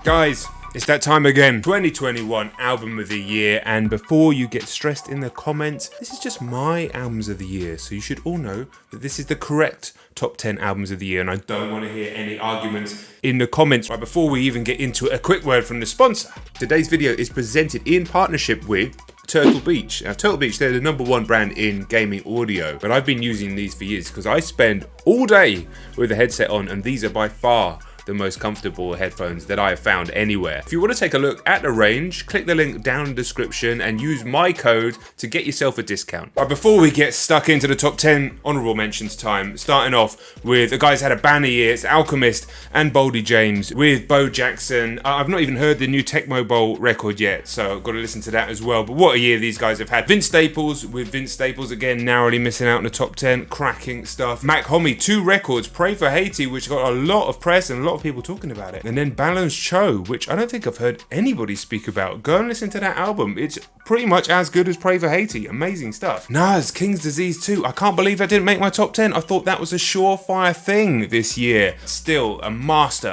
Guys, it's that time again. 2021 album of the year, and before you get stressed in the comments, this is just my albums of the year, so you should all know that this is the correct top 10 albums of the year, and I don't want to hear any arguments in the comments. Right, before we even get into it, a quick word from the sponsor. Today's video is presented in partnership with Turtle Beach. Now, Turtle Beach, they're the #1 brand in gaming audio, but I've been using these for years because I spend all day with a headset on, and these are by far the most comfortable headphones that I have found anywhere. If you want to take a look at the range, click the link down in the description and use my code to get yourself a discount. Right, before we get stuck into the top 10 honorable mentions time, starting off with the guys had a banner year. It's Alchemist and Boldy James with Bo Jackson. I've not even heard the new Tecmo Bowl record yet, so I've got to listen to that as well. But what a year these guys have had. Vince Staples with Vince Staples, again, narrowly missing out in the top 10. Cracking stuff. Mac Homie, 2 records. Pray for Haiti, which got a lot of press and a lot of people talking about it. And then Balance Cho, which I don't think I've heard anybody speak about. Go and listen to that album. It's pretty much as good as Pray for Haiti. Amazing stuff. Nas, King's Disease 2. I can't believe that didn't make my top 10. I thought that was a surefire thing this year. Still a master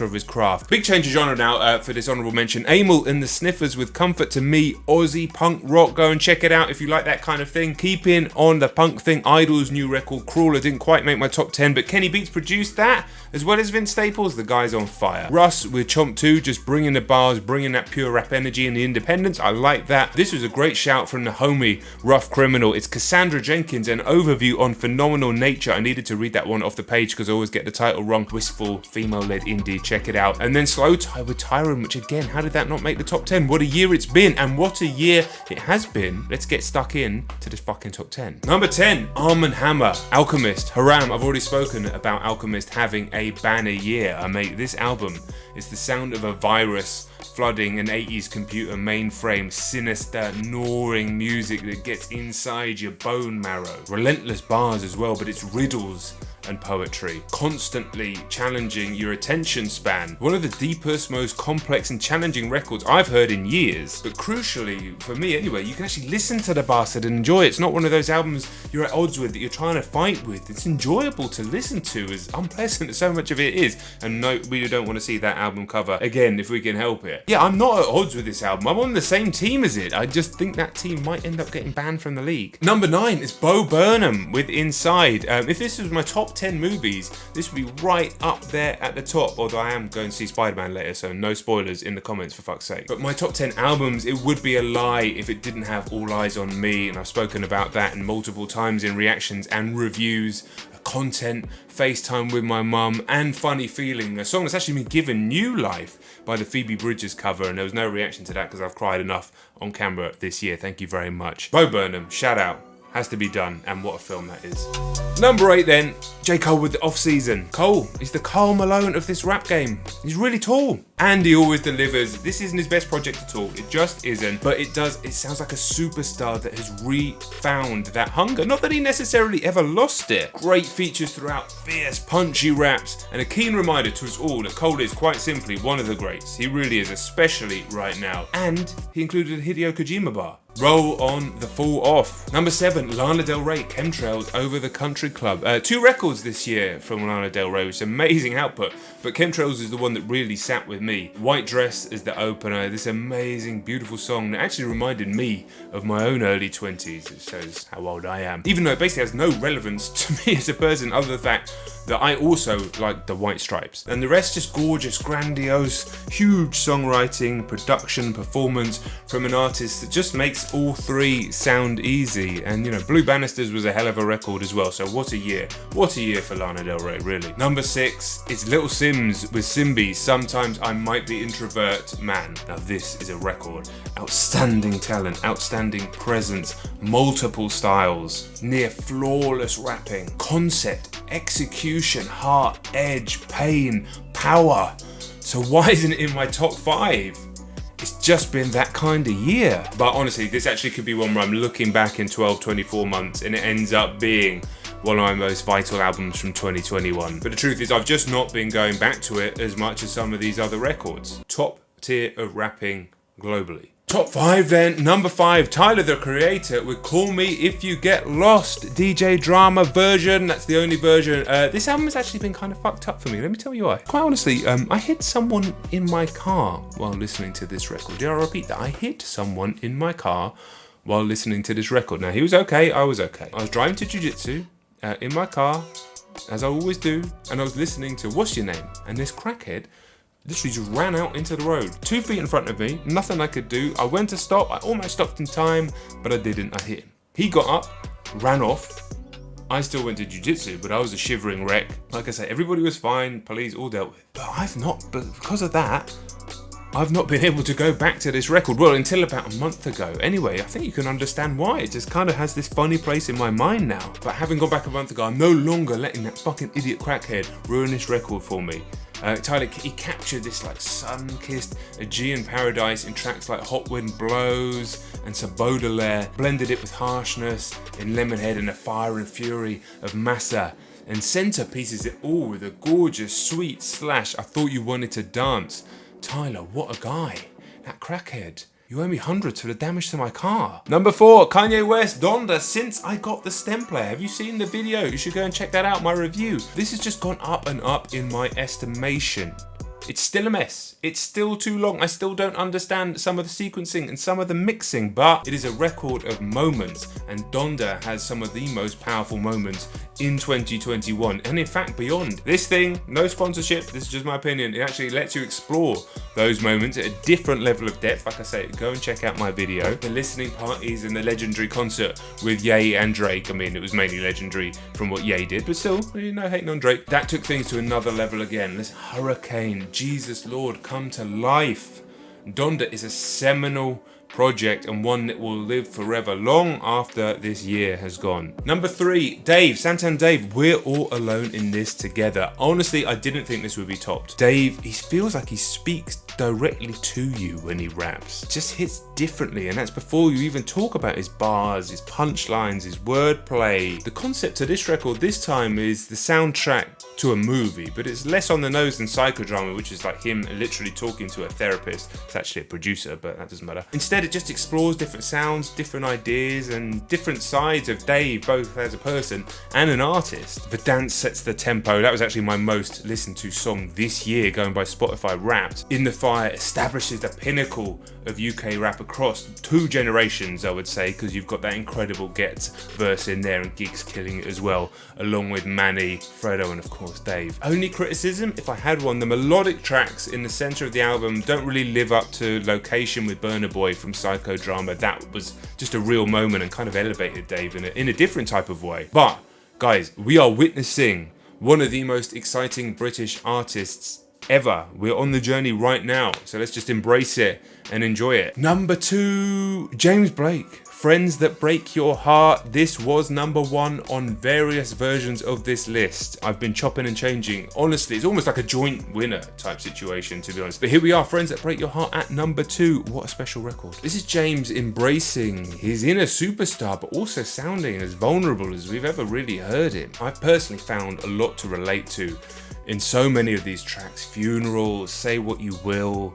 of his craft. Big change of genre now for this honorable mention. Amel and the Sniffers with Comfort to Me, Aussie punk rock. Go and check it out if you like that kind of thing. Keeping on the punk thing, Idol's new record, Crawler, didn't quite make my top 10, but Kenny Beats produced that, as well as Vince Staples. The guy's on fire. Russ with Chomp 2, just bringing the bars, bringing that pure rap energy and the independence. I like that. This was a great shout from the homie Rough Criminal. It's Cassandra Jenkins, an overview on Phenomenal Nature. I needed to read that one off the page because I always get the title wrong. Wistful, female-led indie. Check it out. And then Slow Tie with Tyron, which again, how did that not make the top 10? What a year it's been, and what a year it has been. Let's get stuck in to this fucking top 10. Number 10, ARMAND, Alchemist, Haram. I've already spoken about Alchemist having a banner year. Mate, this album is the sound of a virus flooding an 80s computer mainframe, sinister, gnawing music that gets inside your bone marrow. Relentless bars as well, but it's riddles and poetry, constantly challenging your attention span. One of the deepest, most complex and challenging records I've heard in years, but crucially, for me anyway, you can actually listen to the bastard and enjoy it. It's not one of those albums you're at odds with, that you're trying to fight with. It's enjoyable to listen to, as unpleasant as so much of it is. And no, we don't want to see that album cover again if we can help it. Yeah, I'm not at odds with this album. I'm on the same team as it. I just think that team might end up getting banned from the league. Number 9 is BURNHAM with Inside. If this was my top 10 movies, this would be right up there at the top, although I am going to see Spider-Man later, so no spoilers in the comments for fuck's sake. But my top 10 albums, it would be a lie if it didn't have All Eyes on Me, and I've spoken about that in multiple times in reactions and reviews. Content, FaceTime with my mum, and Funny Feeling, a song that's actually been given new life by the Phoebe Bridgers cover, and there was no reaction to that because I've cried enough on camera this year. Thank you very much. BURNHAM, shout out. Has to be done, and what a film that is. Number 8 then, J. Cole with the Off Season. Cole is the Karl Malone of this rap game. He's really tall, and he always delivers. This isn't his best project at all, it just isn't, but it sounds like a superstar that has refound that hunger. Not that he necessarily ever lost it. Great features throughout, fierce, punchy raps, and a keen reminder to us all that Cole is quite simply one of the greats. He really is, especially right now. And he included a Hideo Kojima bar. Roll on the Fall Off. Number 7, Lana Del Rey, Chemtrails, Over the Country Club. 2 records this year from Lana Del Rey, which is amazing output, but Chemtrails is the one that really sat with me. White Dress is the opener, this amazing, beautiful song that actually reminded me of my own early 20s. It shows how old I am. Even though it basically has no relevance to me as a person, other than the fact that I also like the White Stripes. And the rest just gorgeous, grandiose, huge songwriting, production, performance from an artist that just makes all 3 sound easy. And you know, Blue Bannisters was a hell of a record as well, so what a year. What a year for Lana Del Rey, really. Number 6 is Little Sims with Simbi, Sometimes I Might Be Introvert Man. Now this is a record. Outstanding talent, outstanding presence, multiple styles, near flawless rapping, concept, execution, heart, edge, pain, power. So why isn't it in my top 5? It's just been that kind of year. But honestly, this actually could be one where I'm looking back in 12, 24 months and it ends up being one of my most vital albums from 2021. But the truth is, I've just not been going back to it as much as some of these other records. Top tier of rapping globally. Top 5 then. Number 5, Tyler the Creator with Call Me If You Get Lost, DJ Drama version. That's the only version. This album has actually been kind of fucked up for me. Let me tell you why. Quite honestly, I hit someone in my car while listening to this record. Did I repeat that? I hit someone in my car while listening to this record. Now, he was okay, I was okay. I was driving to jiu-jitsu in my car, as I always do, and I was listening to What's Your Name? And this crackhead literally just ran out into the road, 2 feet in front of me, nothing I could do. I went to stop, I almost stopped in time, but I didn't, I hit him. He got up, ran off. I still went to jiu-jitsu, but I was a shivering wreck. Like I say, everybody was fine, police all dealt with. But because of that, I've not been able to go back to this record, well, until about a month ago. Anyway, I think you can understand why. It just kind of has this funny place in my mind now. But having gone back a month ago, I'm no longer letting that fucking idiot crackhead ruin this record for me. Tyler, he captured this like sun-kissed Aegean paradise in tracks like Hot Wind Blows and some Baudelaire, blended it with harshness in Lemonhead and the fire and fury of Massa, and centerpieces it all with a gorgeous, sweet slash, I Thought You Wanted to Dance. Tyler, what a guy. That crackhead. You owe me hundreds for the damage to my car. Number 4, Kanye West, Donda, Since I Got the Stem Player. Have you seen the video? You should go and check that out, my review. This has just gone up and up in my estimation. It's still a mess. It's still too long. I still don't understand some of the sequencing and some of the mixing, but it is a record of moments, and Donda has some of the most powerful moments in 2021, and in fact beyond. This thing, no sponsorship, this is just my opinion, it actually lets you explore those moments at a different level of depth. Like I say, go and check out my video. The listening parties and the legendary concert with Ye and Drake. I mean, it was mainly legendary from what Ye did, but still, you know, hating on Drake. That took things to another level again. This Hurricane, Jesus Lord, come to life. Donda is a seminal project and one that will live forever, long after this year has gone. Number 3, Dave, Santan Dave, We're All Alone in This Together. Honestly, I didn't think this would be topped. Dave, he feels like he speaks directly to you when he raps. It just hits differently, and that's before you even talk about his bars, his punchlines, his wordplay. The concept of this record this time is the soundtrack to a movie, but it's less on the nose than Psychodrama, which is like him literally talking to a therapist. It's actually a producer, but that doesn't matter. Instead, it just explores different sounds, different ideas, and different sides of Dave, both as a person and an artist. The dance sets the tempo. That was actually my most listened to song this year, going by Spotify Wrapped. In the Fire establishes the pinnacle of UK rap across 2 generations, I would say, because you've got that incredible Gets verse in there and Gigs killing it as well, along with Manny, Fredo, and of course Dave. Only criticism, if I had one, the melodic tracks in the centre of the album don't really live up to Location with Burna Boy from Psychodrama. That was just a real moment and kind of elevated Dave in a different type of way. But guys, we are witnessing one of the most exciting British artists ever. We're on the journey right now, so let's just embrace it and enjoy it. Number 2, James Blake, Friends That Break Your Heart. This was number 1 on various versions of this list. I've been chopping and changing. Honestly, it's almost like a joint winner type situation, to be honest. But here we are, Friends That Break Your Heart at number 2. What a special record. This is James embracing his inner superstar, but also sounding as vulnerable as we've ever really heard him. I've personally found a lot to relate to in so many of these tracks. Funeral, Say What You Will,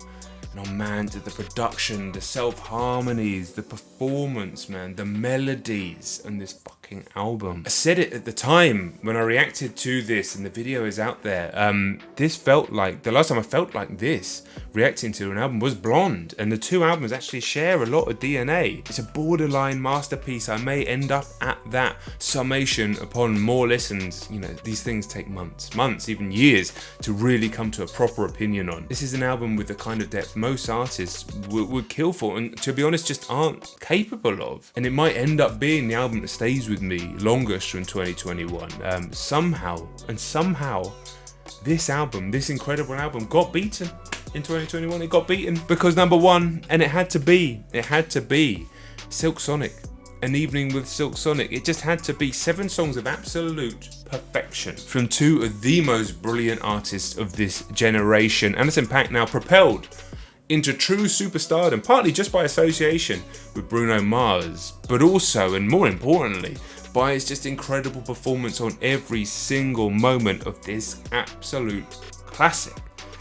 and oh man, the production, the self-harmonies, the performance, man, the melodies on this fucking album. I said it at the time when I reacted to this, and the video is out there. This felt like, the last time I felt like this, reacting to an album, was Blonde, and the 2 albums actually share a lot of DNA. It's a borderline masterpiece. I may end up at that summation upon more listens. You know, these things take months, even years to really come to a proper opinion on. This is an album with the kind of depth most artists would kill for, and to be honest, just aren't capable of. And it might end up being the album that stays with me longest from 2021. Somehow, this album, this incredible album, got beaten. In 2021, it got beaten because number 1, and it had to be Silk Sonic, An Evening with Silk Sonic. It just had to be 7 songs of absolute perfection from 2 of the most brilliant artists of this generation. Anderson .Paak now propelled into true superstardom, partly just by association with Bruno Mars, but also, and more importantly, by his just incredible performance on every single moment of this absolute classic.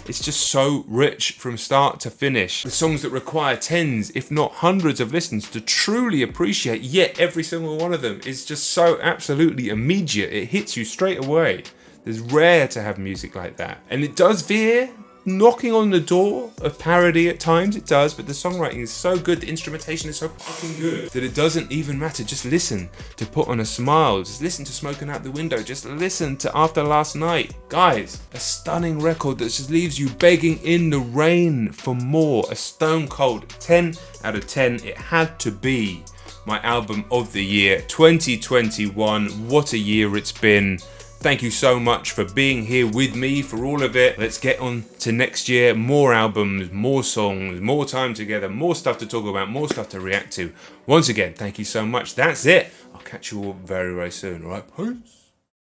It's just so rich from start to finish. The songs that require tens, if not hundreds of listens to truly appreciate, yet every single one of them is just so absolutely immediate. It hits you straight away. It's rare to have music like that. And it does veer, knocking on the door of parody at times, it does, but the songwriting is so good, the instrumentation is so fucking good, that it doesn't even matter. Just listen to Put on a Smile, just listen to Smoking Out the Window, just listen to After Last Night. Guys, a stunning record that just leaves you begging in the rain for more. A stone cold 10 out of 10. It had to be my album of the year 2021. What a year it's been. Thank you so much for being here with me for all of it. Let's get on to next year. More albums, more songs, more time together, more stuff to talk about, more stuff to react to. Once again, thank you so much. That's it. I'll catch you all very, very soon. All right, peace.